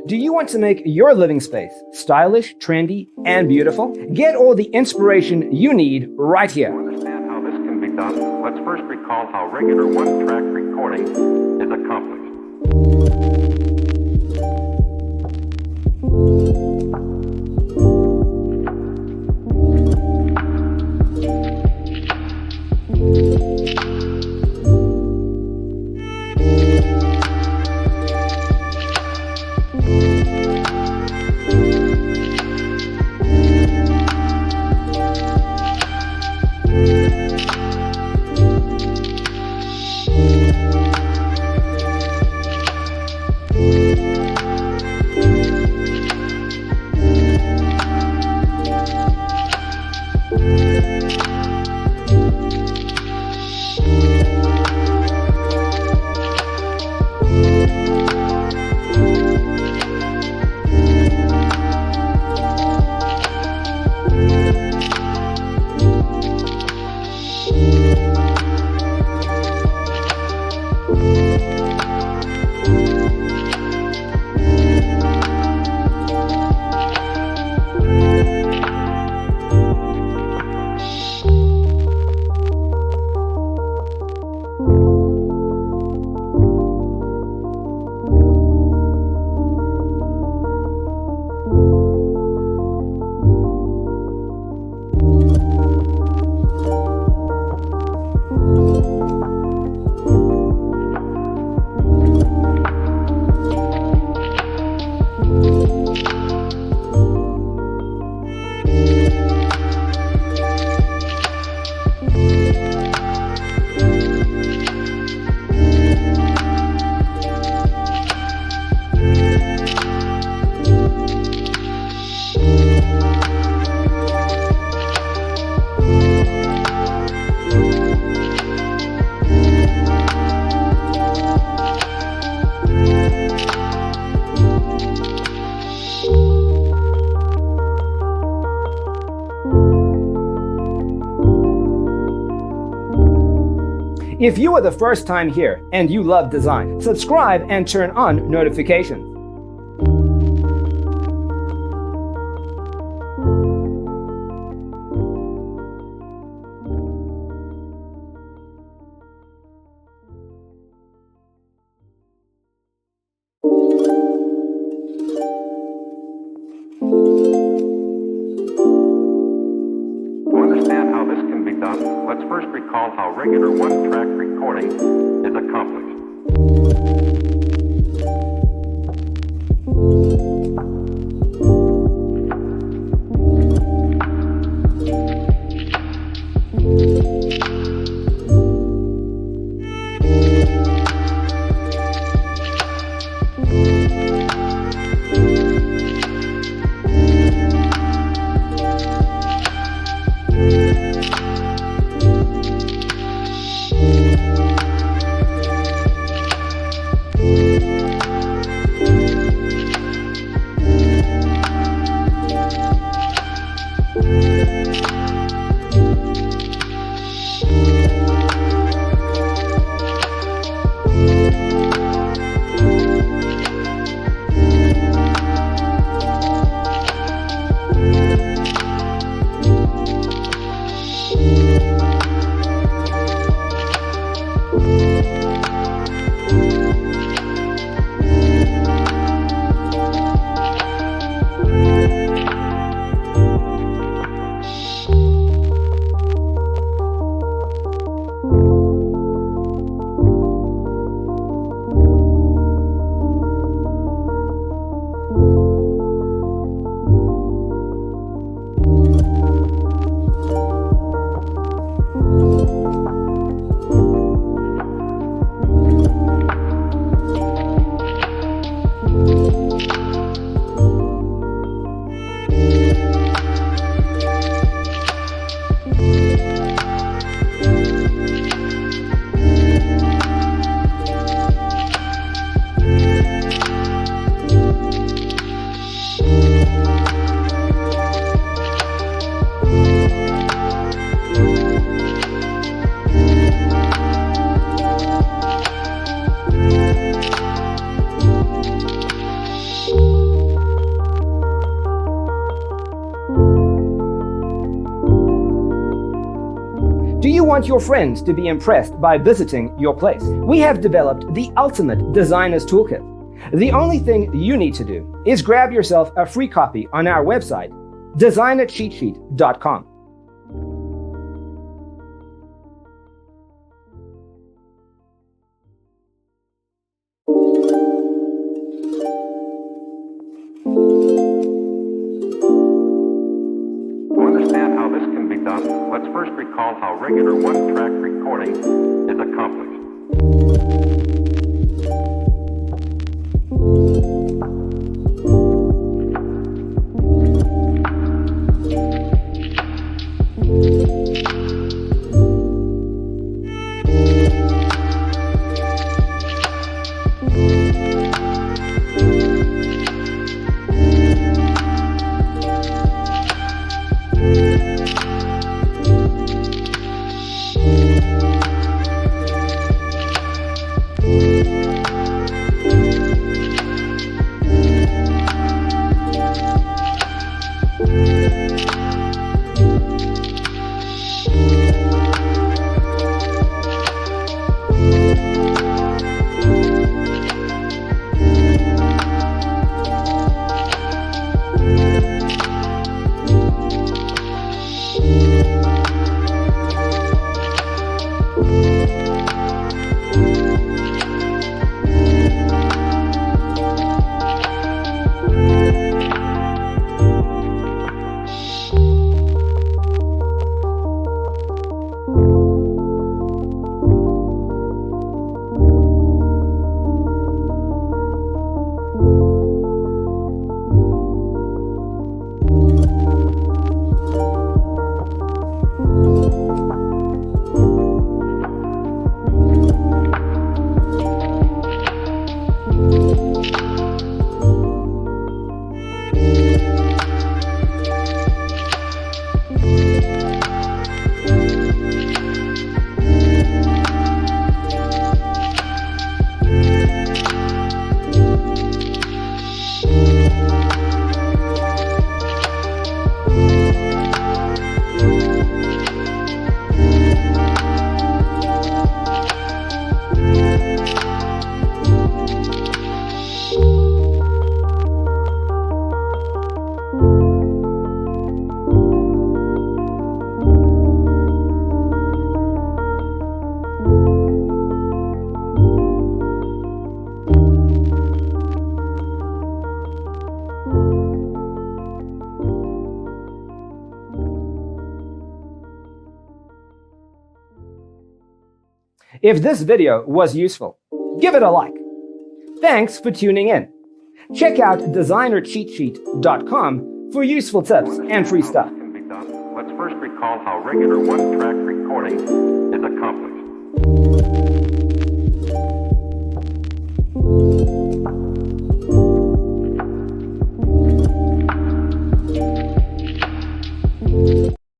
Do you want to make your living space stylish, trendy, and beautiful? Get all the inspiration you need right here. To understand how this can be done, let's first recall how regular one-track recording is accomplished. If you are the first time here and you love design, subscribe and turn on notifications. To understand how this can be done, let's first recall how regular one-track recording is accomplished. want your friends to be impressed by visiting your place. We have developed the ultimate designer's toolkit. The only thing you need to do is grab yourself a free copy on our website, designercheatsheet.com. To understand how this can be done, let's first recall how regular one-track recording is accomplished. If this video was useful, give it a like. Thanks for tuning in. Check out designercheatsheet.com for useful tips and free stuff. Can be done. Let's first recall how regular one-track recording is accomplished.